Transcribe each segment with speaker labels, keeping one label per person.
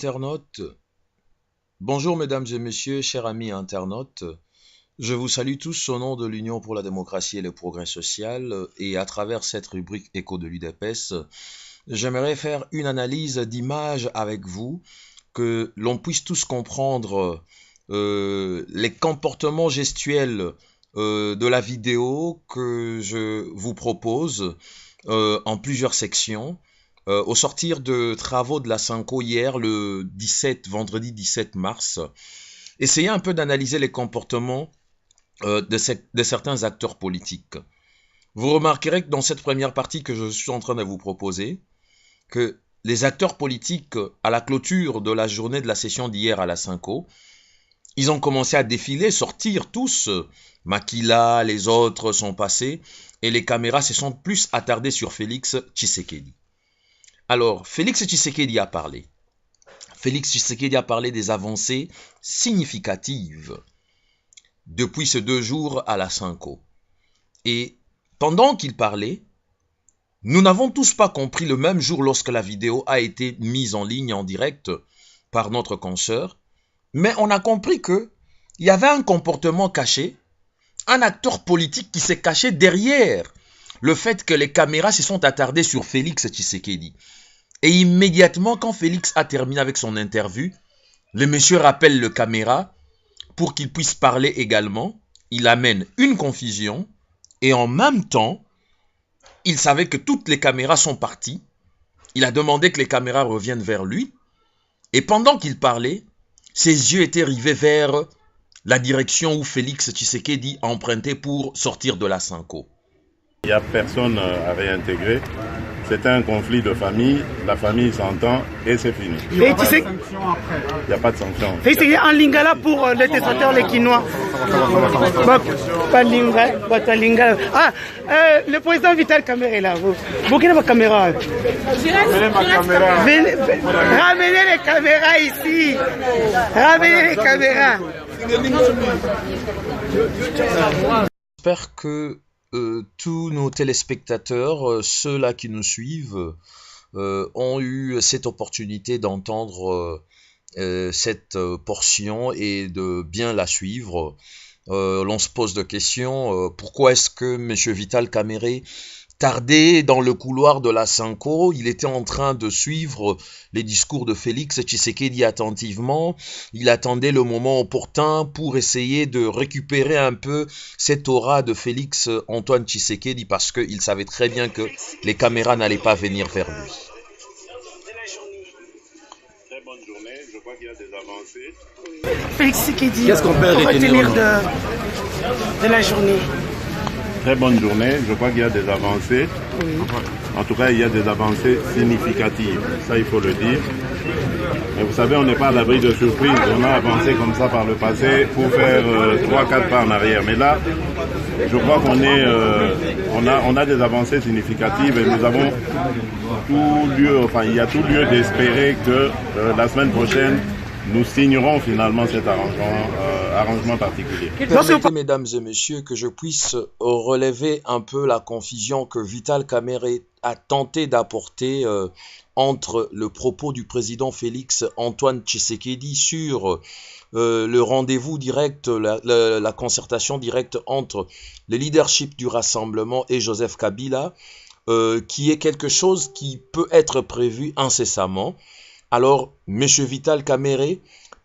Speaker 1: Internautes, bonjour mesdames et messieurs, chers amis internautes, je vous salue tous au nom de l'Union pour la démocratie et le progrès social et à travers cette rubrique Écho de l'UDPS, j'aimerais faire une analyse d'image avec vous, que l'on puisse tous comprendre les comportements gestuels de la vidéo que je vous propose en plusieurs sections. Au sortir de travaux de la Sanco hier, vendredi 17 mars, essayez un peu d'analyser les comportements de certains acteurs politiques. Vous remarquerez que dans cette première partie que je suis en train de vous proposer, que les acteurs politiques, à la clôture de la journée de la session d'hier à la Sanco, ils ont commencé à défiler, sortir tous. Makila, les autres sont passés, et les caméras se sont plus attardées sur Félix Tshisekedi. Alors, Félix Tshisekedi a parlé. Félix Tshisekedi a parlé des avancées significatives depuis ces 2 jours à la Sanco. Et pendant qu'il parlait, nous n'avons tous pas compris le même jour lorsque la vidéo a été mise en ligne en direct par notre consoeur, mais on a compris qu'il y avait un comportement caché, un acteur politique qui s'est caché derrière le fait que les caméras se sont attardées sur Félix Tshisekedi. Et immédiatement, quand Félix a terminé avec son interview, le monsieur rappelle le caméra pour qu'il puisse parler également. Il amène une confusion et en même temps, il savait que toutes les caméras sont parties. Il a demandé que les caméras reviennent vers lui. Et pendant qu'il parlait, ses yeux étaient rivés vers la direction où Félix Tshisekedi empruntait pour sortir de la Sanco.
Speaker 2: Il n'y a personne à réintégrer. C'était un conflit de famille. La famille s'entend et c'est fini. Il n'y a pas de sanction.
Speaker 3: C'est en lingala pour les testataires, les Quinois. Le président Vital Kamerhe est là. Vous quelle est ma caméra? Ramenez les caméras ici. Ramenez les caméras.
Speaker 1: J'espère que tous nos téléspectateurs, ceux-là qui nous suivent, ont eu cette opportunité d'entendre cette portion et de bien la suivre. L'on se pose de questions. Pourquoi est-ce que M. Vital Kamerhe tardait dans le couloir de la Sanco? Il était en train de suivre les discours de Félix Tshisekedi attentivement. Il attendait le moment opportun pour essayer de récupérer un peu cette aura de Félix Antoine Tshisekedi parce qu'il savait très bien que les caméras n'allaient pas venir vers lui.
Speaker 2: Très bonne journée, je crois qu'il y a des avancées.
Speaker 3: Félix Tshisekedi, qu'est-ce qu'on peut retenir de la journée?
Speaker 2: Très bonne journée, je crois qu'il y a des avancées. Oui. En tout cas, il y a des avancées significatives, ça il faut le dire. Mais vous savez, on n'est pas à l'abri de surprises. On a avancé comme ça par le passé pour faire 3-4 pas en arrière. Mais là, je crois qu'on est, on a des avancées significatives et nous avons tout lieu, enfin il y a tout lieu d'espérer que la semaine prochaine, nous signerons finalement cet arrangement particulier.
Speaker 1: Permettez, mesdames et messieurs, que je puisse relever un peu la confusion que Vital Kamerhe a tenté d'apporter entre le propos du président Félix Antoine Tshisekedi sur le rendez-vous direct, la concertation directe entre le leadership du rassemblement et Joseph Kabila, qui est quelque chose qui peut être prévu incessamment. Alors, M. Vital Kamerhe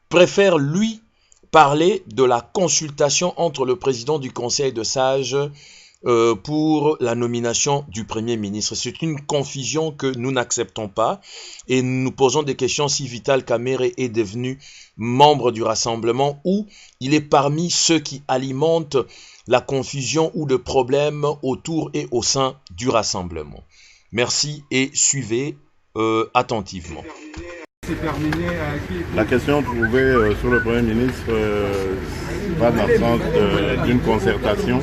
Speaker 1: préfère, lui, parler de la consultation entre le président du Conseil de sages pour la nomination du Premier ministre. C'est une confusion que nous n'acceptons pas et nous nous posons des questions si Vital Kamerhe est devenu membre du Rassemblement ou il est parmi ceux qui alimentent la confusion ou le problème autour et au sein du Rassemblement. Merci et suivez attentivement.
Speaker 2: La question trouvée sur le Premier ministre va dans le sens d'une concertation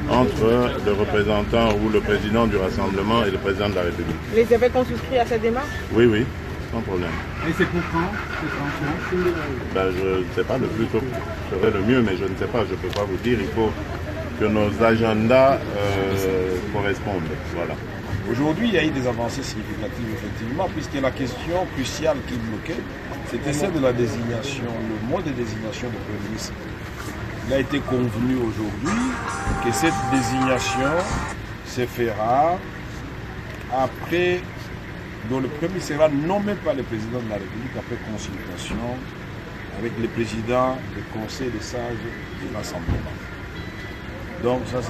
Speaker 2: entre le représentant ou le président du Rassemblement et le président de la République.
Speaker 3: Les évêques ont souscrit à cette démarche?
Speaker 2: Oui, oui, sans problème.
Speaker 4: Et c'est pour quand?
Speaker 2: Je ne sais pas, le plus tôt serait le mieux, mais je ne sais pas, je ne peux pas vous dire. Il faut que nos agendas correspondent. Voilà.
Speaker 4: Aujourd'hui, il y a eu des avancées significatives, effectivement, puisque la question cruciale qui bloquait, c'était celle de la désignation, le mode de désignation du Premier ministre. Il a été convenu aujourd'hui que cette désignation se fera après, dont le Premier sera nommé par le président de la République après consultation avec le président du Conseil des sages de l'Assemblée. Donc ça, c'est